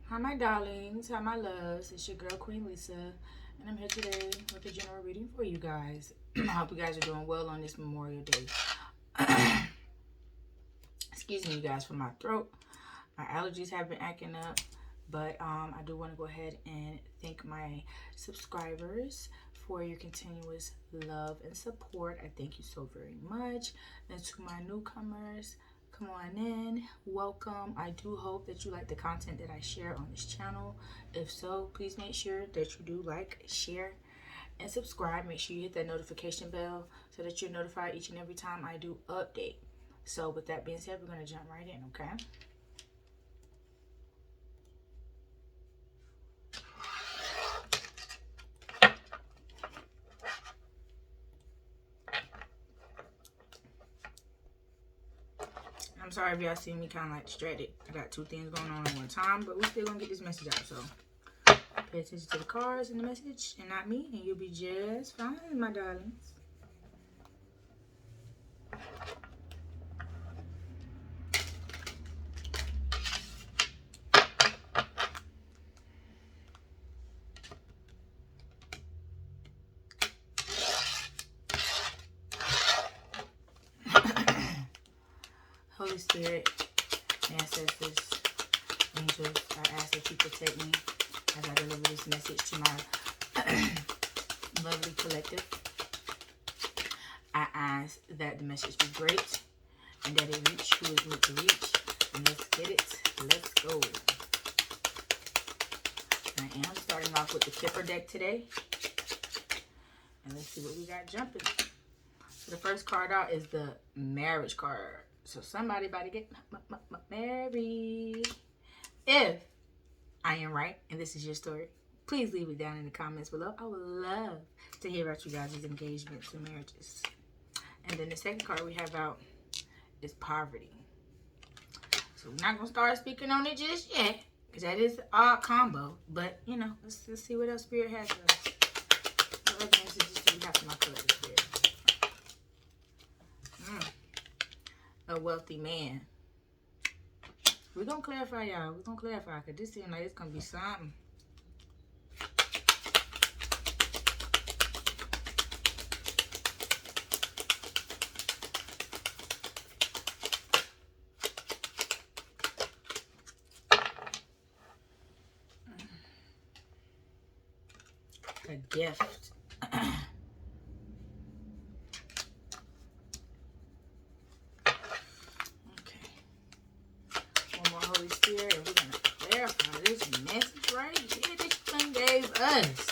Hi my darlings, hi my loves, it's your girl Queen Lisa, and I'm here today with a general reading for you guys. I hope you guys are doing well on this Memorial Day. Excuse me you guys for my throat. My allergies have been acting up, but I do want to go ahead and thank my subscribers for your continuous love and support. I thank you so very much. And to my newcomers, come on in, welcome. I do hope that you like the content that I share on this channel. If so, please make sure that you do like, share, and subscribe. Make sure you hit that notification bell so that you're notified each and every time I do update. So with that being said, we're going to jump right in, okay? I'm sorry if y'all see me kind of like distracted. I got two things going on at one time, but we're still going to get this message out. So pay attention to the cards and the message and not me, and you'll be just fine, my darlings. Holy Spirit, ancestors, angels, I ask that you protect me as I deliver this message to my lovely collective. I ask that the message be great and that it reach who is meant to reach. And let's get it. Let's go. I am starting off with the Kipper deck today. And let's see what we got jumping. So the first card out is the marriage card. So somebody about to get married. If I am right and this is your story, please leave it down in the comments below. I would love to hear about you guys' engagements and marriages. And then the second card we have out is poverty. So we're not going to start speaking on it just yet, because that is an odd combo. But, you know, let's see what else Spirit has for us. What other messages do we have for my collective Spirit? A wealthy man. We're going to clarify, y'all. We're going to clarify, because this seems like it's going to be something. A gift. Holy Spirit, and we're going to clarify this message right here that you done gave us.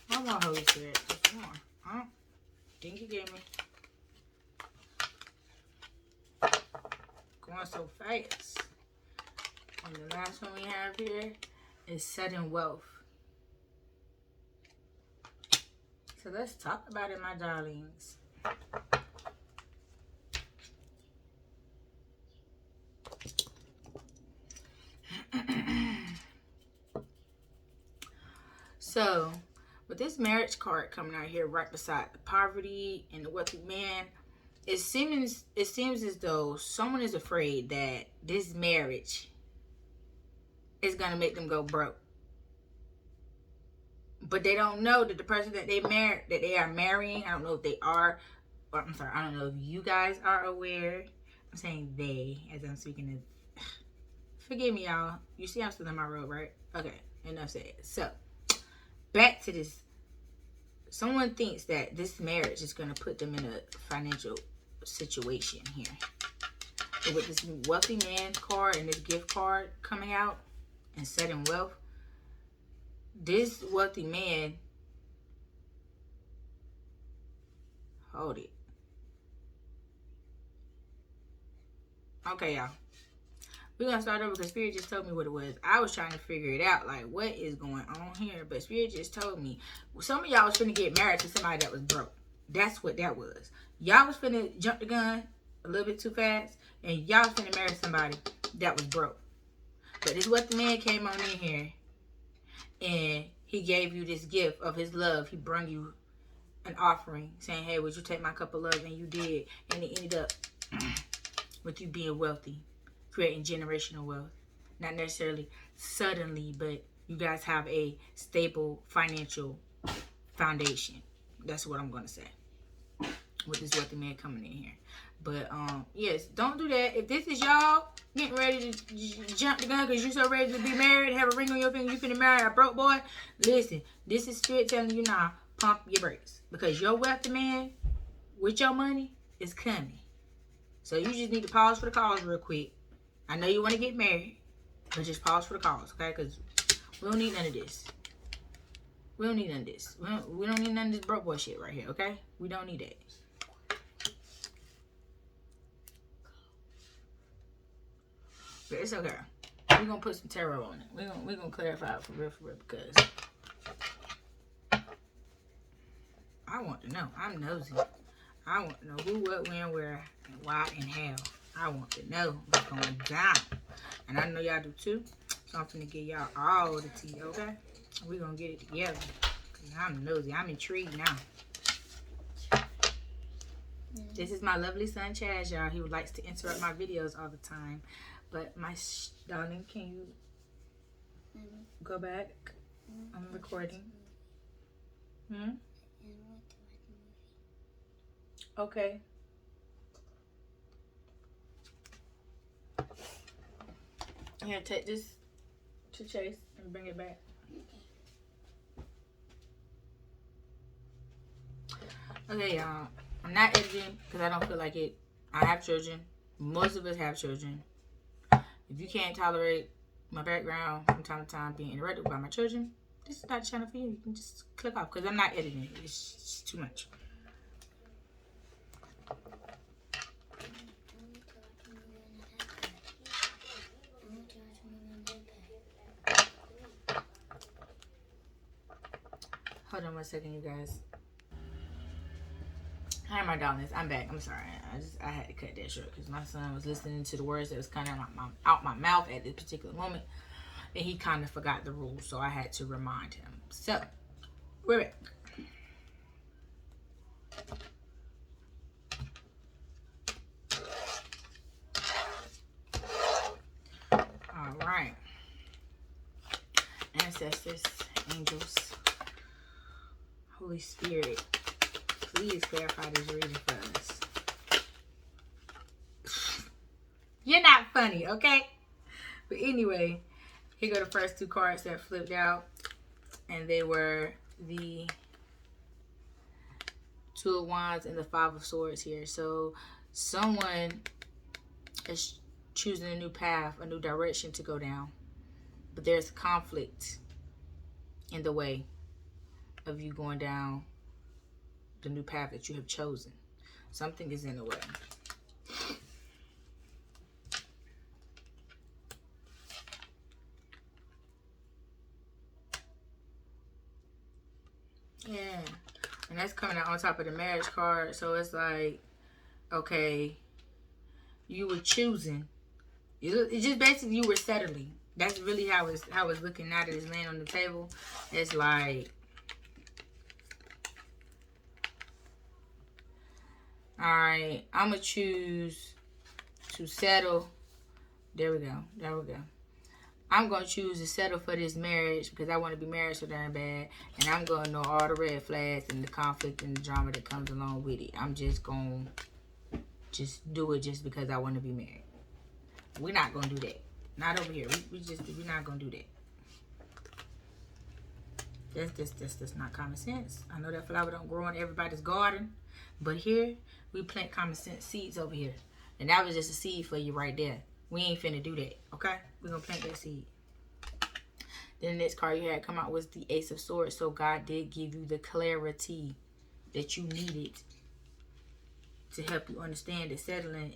One more, Holy Spirit. Just one more. Huh? Think you gave me. Going so fast. And the last one we have here is sudden wealth. So let's talk about it, my darlings. So with this marriage card coming out here right beside the poverty and the wealthy man, it seems as though someone is afraid that this marriage is going to make them go broke. But they don't know that the person that they are marrying, I don't know if they are, or I'm sorry, I don't know if you guys are aware. I'm saying they, as I'm speaking of, forgive me, y'all. You see I'm still on my road, right? Okay, enough said. So, back to this. Someone thinks that this marriage is going to put them in a financial situation here. And with this wealthy man card and this gift card coming out and sudden wealth, this wealthy man, hold it. Okay, y'all. We're going to start over because Spirit just told me what it was. I was trying to figure it out, like, what is going on here? But Spirit just told me. Some of y'all was finna get married to somebody that was broke. That's what that was. Y'all was finna jump the gun a little bit too fast, and y'all was finna marry somebody that was broke. But this what the man came on in here, and he gave you this gift of his love. He brung you an offering saying, hey, would you take my cup of love? And you did. And it ended up with you being wealthy, creating generational wealth. Not necessarily suddenly, but you guys have a stable financial foundation. That's what I'm going to say with this wealthy man coming in here. But yes, don't do that. If this is y'all getting ready to jump the gun because you're so ready to be married, have a ring on your finger, you finna marry a broke boy, listen, this is Spirit telling you now, pump your brakes. Because your wealthy man with your money is coming. So you just need to pause for the calls real quick. I know you want to get married, but just pause for the calls, okay? Because we don't need none of this. We don't need none of this. We don't need none of this broke boy shit right here, okay? We don't need that. But it's okay. We're going to put some tarot on it. We're gonna clarify it for real, because I want to know. I'm nosy. I want to know who, what, when, where, and why, and how. I want to know what's going down. And I know y'all do too. So I'm finna give y'all all the tea, okay? We're going to get it together. Because I'm nosy. I'm intrigued now. This is my lovely son, Chaz, y'all. He likes to interrupt my videos all the time. But my darling, can you go back? I'm recording. Okay. Here, take this to Chase and bring it back. Okay, y'all. I'm not editing because I don't feel like it. I have children. Most of us have children. If you can't tolerate my background from time to time being interrupted by my children, this is not the channel for you. You can just click off because I'm not editing it. It's just too much. Hold on 1 second, you guys. Hi, my darlings. I'm back. I'm sorry. I had to cut that short because my son was listening to the words that was coming out my mouth at this particular moment, and he kind of forgot the rules, so I had to remind him. So, we're back. All right. Ancestors, angels, Holy Spirit, please clarify this reading for us. You're not funny, okay? But anyway, here go the first two cards that flipped out. And they were the Two of Wands and the Five of Swords here. So someone is choosing a new path, a new direction to go down. But there's conflict in the way of you going down the new path that you have chosen. Something is in the way. Yeah, and that's coming out on top of the marriage card. So it's like, okay, you were choosing. It's just basically you were settling. That's really how it's looking now that it's laying on the table. It's like, all right, I'm gonna choose to settle. There we go. There we go. I'm going to choose to settle for this marriage because I want to be married so darn bad. And I'm going to know all the red flags and the conflict and the drama that comes along with it. I'm just going to just do it just because I want to be married. We're not going to do that. Not over here. We're not going to do that. That's not common sense. I know that flower don't grow in everybody's garden. But here, we plant common sense seeds over here. And that was just a seed for you right there. We ain't finna do that, okay? We're gonna plant that seed. Then the next card you had come out was the Ace of Swords. So God did give you the clarity that you needed to help you understand that settling.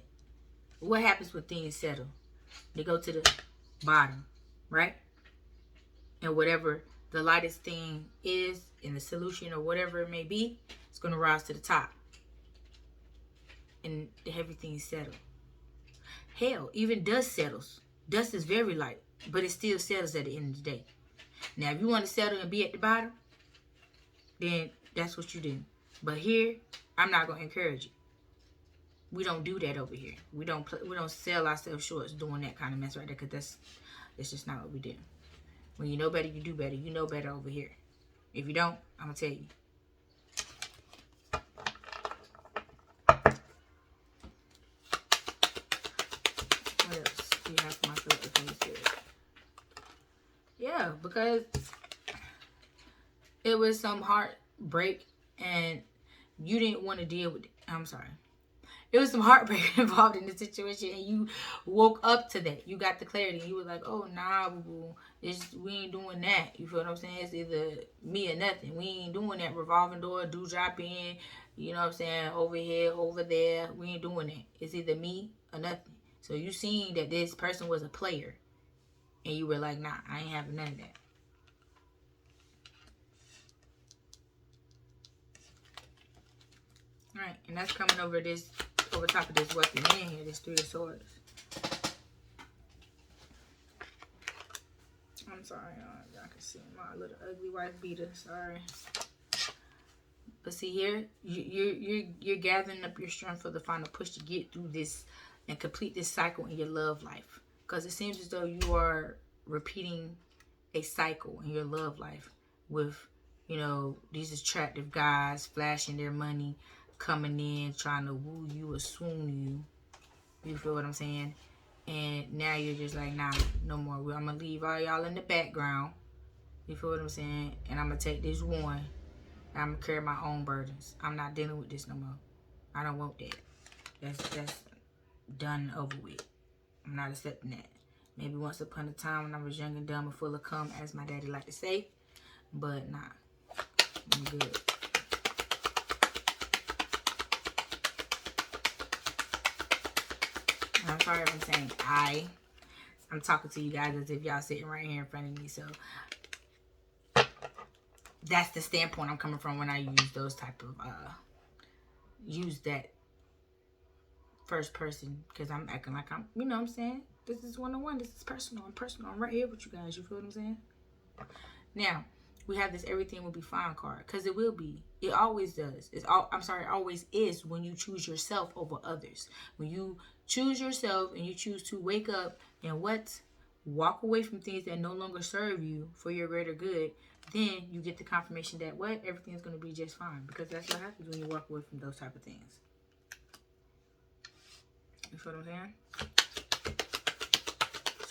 What happens when things settle? They go to the bottom, right? And whatever the lightest thing is in the solution or whatever it may be, it's gonna rise to the top. And everything's settled. Hell, even dust settles. Dust is very light. But it still settles at the end of the day. Now, if you want to settle and be at the bottom, then that's what you do. But here, I'm not going to encourage it. We don't do that over here. We don't sell ourselves short doing that kind of mess right there, because that's just not what we do. When you know better, you do better. You know better over here. If you don't, I'm going to tell you. What else do you have for my Philip? Yeah, because it was some heartbreak and you didn't want to deal with it. I'm sorry. It was some heartbreak involved in the situation, and you woke up to that. You got the clarity. You were like, oh, nah, boo-boo. We ain't doing that. You feel what I'm saying? It's either me or nothing. We ain't doing that revolving door, do drop in, you know what I'm saying, over here, over there. We ain't doing that. It's either me or nothing. So you seen that this person was a player, and you were like, nah, I ain't having none of that. All right, and that's coming over top of this wealthy man here, this Three of Swords. I'm sorry, y'all can see my little ugly wife beater. Sorry, but see here, you're gathering up your strength for the final push to get through this and complete this cycle in your love life. Because it seems as though you are repeating a cycle in your love life with, you know, these attractive guys flashing their money, coming in, trying to woo you or swoon you. You feel what I'm saying? And now you're just like, nah, no more. I'm going to leave all y'all in the background. You feel what I'm saying? And I'm going to take this one. And I'm going to carry my own burdens. I'm not dealing with this no more. I don't want that. That's done over with. I'm not accepting that. Maybe once upon a time when I was young and dumb and full of cum, as my daddy liked to say. But nah, I'm good. I'm sorry if I'm saying I'm talking to you guys as if y'all sitting right here in front of me. So that's the standpoint I'm coming from when I use those type of use that first person, because I'm acting like I'm, you know what I'm saying? This is one-on-one. This is personal. I'm personal. I'm right here with you guys. You feel what I'm saying? Now, we have this everything will be fine card, because it will be. It always does. It always is when you choose yourself over others. When you choose yourself and you choose to wake up and walk away from things that no longer serve you for your greater good, then you get the confirmation that everything's going to be just fine, because that's what happens when you walk away from those type of things. You feel what I'm saying?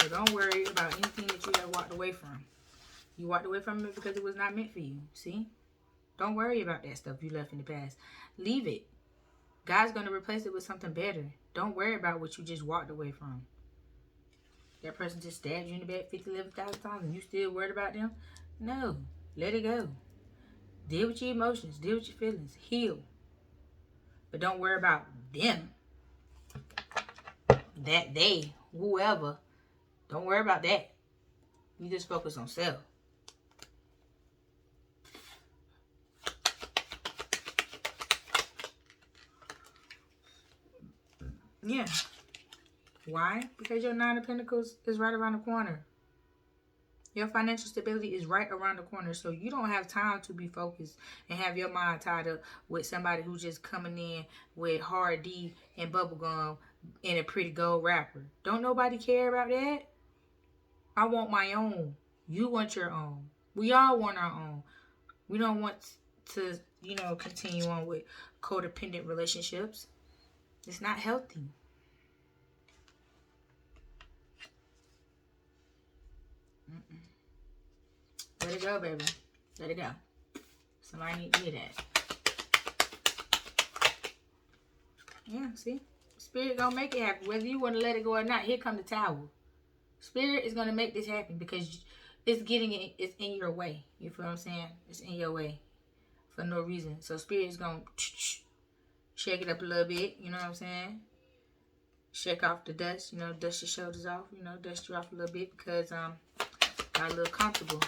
So don't worry about anything that you have walked away from. You walked away from it because it was not meant for you. See? Don't worry about that stuff you left in the past. Leave it. God's going to replace it with something better. Don't worry about what you just walked away from. That person just stabbed you in the back 50, 11,000 times and you still worried about them? No. Let it go. Deal with your emotions. Deal with your feelings. Heal. But don't worry about them. That they, whoever. Don't worry about that. You just focus on self. Yeah. Why? Because your Nine of Pentacles is right around the corner. Your financial stability is right around the corner. So you don't have time to be focused and have your mind tied up with somebody who's just coming in with hard D and bubblegum and a pretty gold wrapper. Don't nobody care about that. I want my own. You want your own. We all want our own. We don't want to, continue on with codependent relationships. It's not healthy. Let it go, baby. Let it go. Somebody need to hear that. Yeah, see? Spirit gonna make it happen. Whether you want to let it go or not, here come the Tower. Spirit is gonna make this happen because it's in your way. You feel what I'm saying? It's in your way for no reason. So Spirit is gonna shake it up a little bit. You know what I'm saying? Shake off the dust. Dust your shoulders off. Dust you off a little bit because got a little comfortable.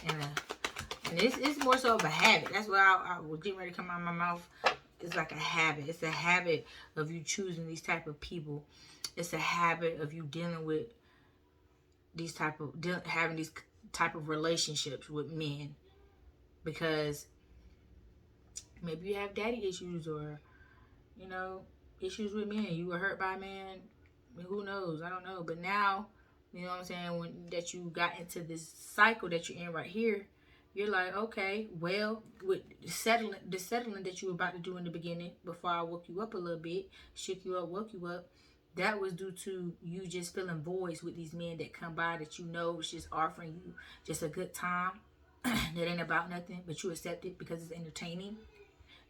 And it's more so of a habit. That's what I was getting ready to come out of my mouth. It's like a habit. It's a habit of you choosing these type of people. It's a habit of you dealing with having these type of relationships with men, because maybe you have daddy issues, or issues with men. You were hurt by a man. Who knows? I don't know. But now, you know what I'm saying, when that you got into this cycle that you're in right here, you're like, okay, well, with the settling that you were about to do in the beginning, before I woke you up a little bit, shook you up, woke you up, that was due to you just filling voids with these men that come by that is just offering you just a good time. That ain't about nothing, but you accept it because it's entertaining.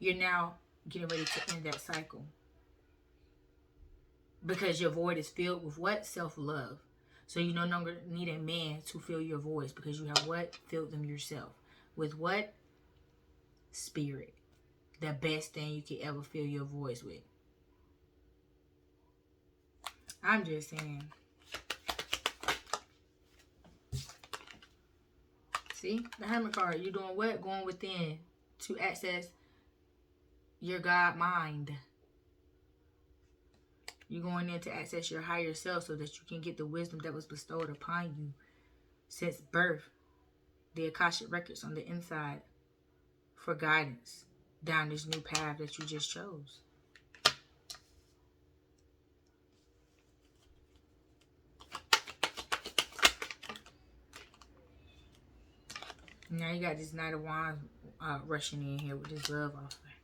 You're now getting ready to end that cycle. Because your void is filled with what? Self-love. So you no longer need a man to fill your voids, because you have what? Filled them yourself. With what? Spirit. The best thing you could ever fill your voids with. I'm just saying. See? The Hermit card. You're doing what? Going within to access your God mind. You're going in to access your higher self so that you can get the wisdom that was bestowed upon you since birth. The Akashic records on the inside for guidance down this new path that you just chose. Now you got this Knight of Wands rushing in here with this love offering.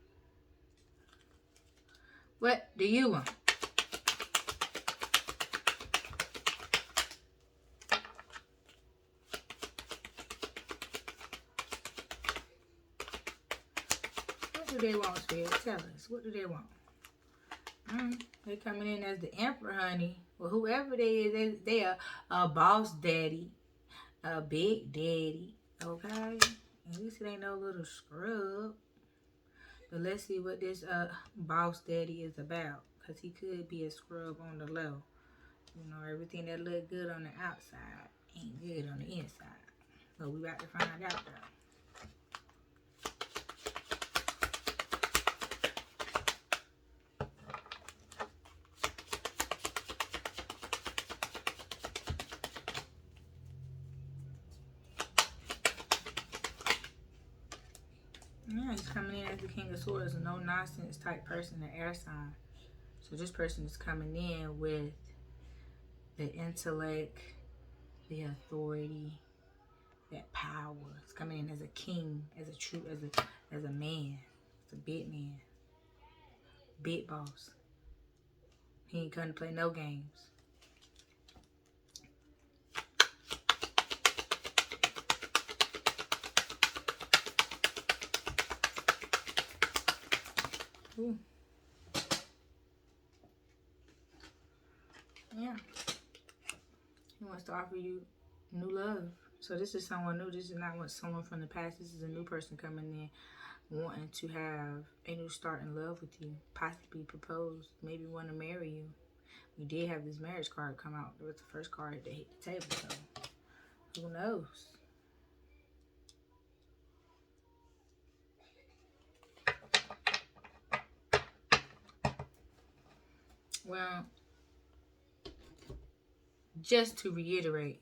What do you want? What do they want, Spirit? Tell us. What do they want? They coming in as the Emperor, honey. Well, whoever they is, they are a boss daddy, a big daddy. Okay? At least it ain't no little scrub. But let's see what this boss daddy is about. Because he could be a scrub on the low. You know, everything that look good on the outside ain't good on the inside. So we about to find out though. Yeah, he's coming in as the King of Swords, a no-nonsense type person, an air sign. So this person is coming in with the intellect, the authority, that power. It's coming in as a king, as a man, as a big man, big boss. He ain't coming to play no games. Ooh. Yeah. He wants to offer you new love. So this is someone new. This is not someone from the past. This is a new person coming in, wanting to have a new start in love with you. Possibly propose. Maybe want to marry you. We did have this marriage card come out. It was the first card that hit the table. So who knows? Well, just to reiterate,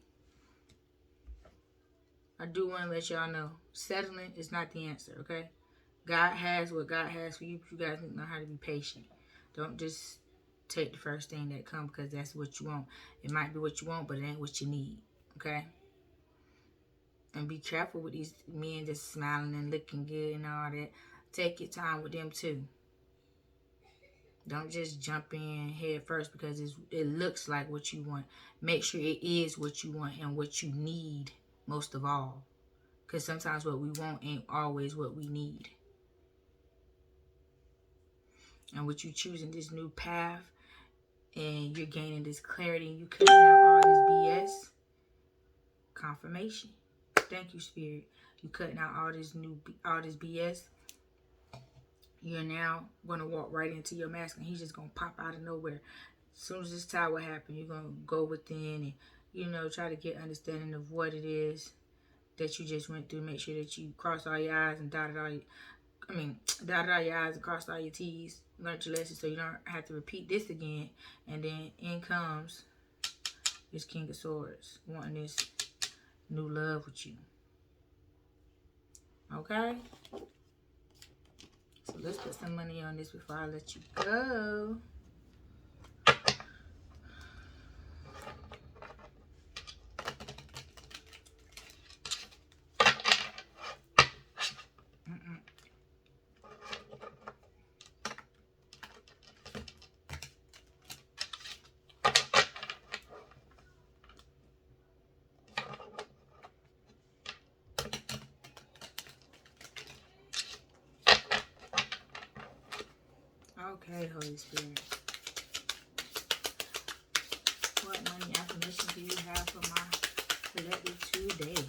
I do want to let y'all know, settling is not the answer, okay? God has what God has for you. You guys need to know how to be patient. Don't just take the first thing that comes because that's what you want. It might be what you want, but it ain't what you need, okay? And be careful with these men just smiling and looking good and all that. Take your time with them too. Don't just jump in head first because it looks like what you want. Make sure it is what you want and what you need most of all. Because sometimes what we want ain't always what we need. And with you choosing this new path and you're gaining this clarity and you cutting out all this BS, confirmation. Thank you, Spirit. You cutting out all this BS. You're now going to walk right into your mask and he's just going to pop out of nowhere. As soon as this tower happens, you're going to go within and, try to get understanding of what it is that you just went through. Make sure that you cross all your I's and dotted all your I's and crossed all your T's. Learned your lesson so you don't have to repeat this again. And then in comes This King of Swords wanting this new love with you. Okay? So let's put some money on this before I let you go. Okay, Holy Spirit. What money affirmation do you have for my collective today?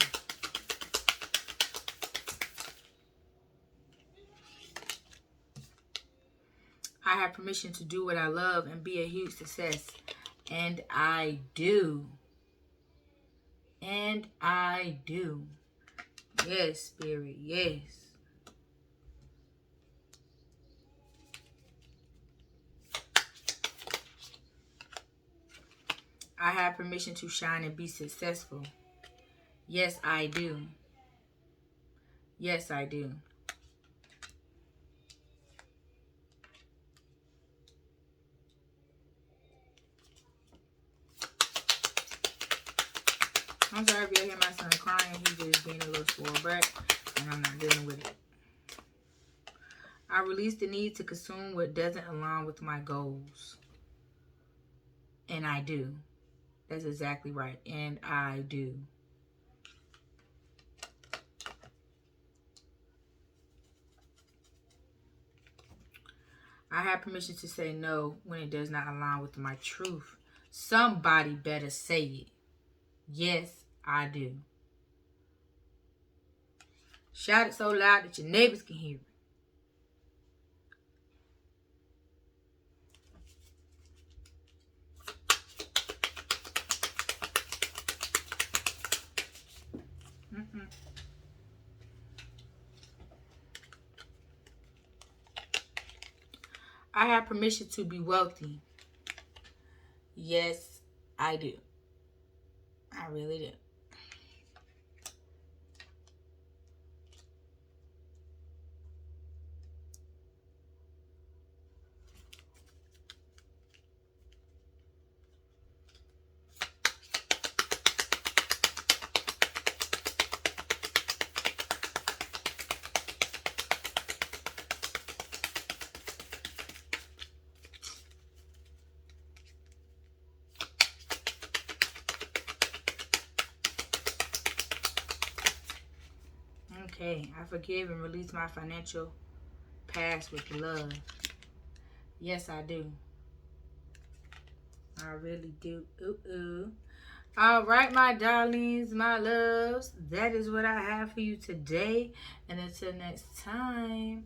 I have permission to do what I love and be a huge success. And I do. And I do. Yes, Spirit. Yes. I have permission to shine and be successful. Yes, I do. Yes, I do. I'm sorry if you hear my son crying. He's just being a little spoiled brat, and I'm not dealing with it. I release the need to consume what doesn't align with my goals. And I do. That's exactly right. And I do. I have permission to say no when it does not align with my truth. Somebody better say it. Yes, I do. Shout it so loud that your neighbors can hear it. I have permission to be wealthy. Yes, I do. I really do. Okay, I forgive and release my financial past with love. Yes, I do. I really do. Ooh. All right, my darlings, my loves. That is what I have for you today. And until next time.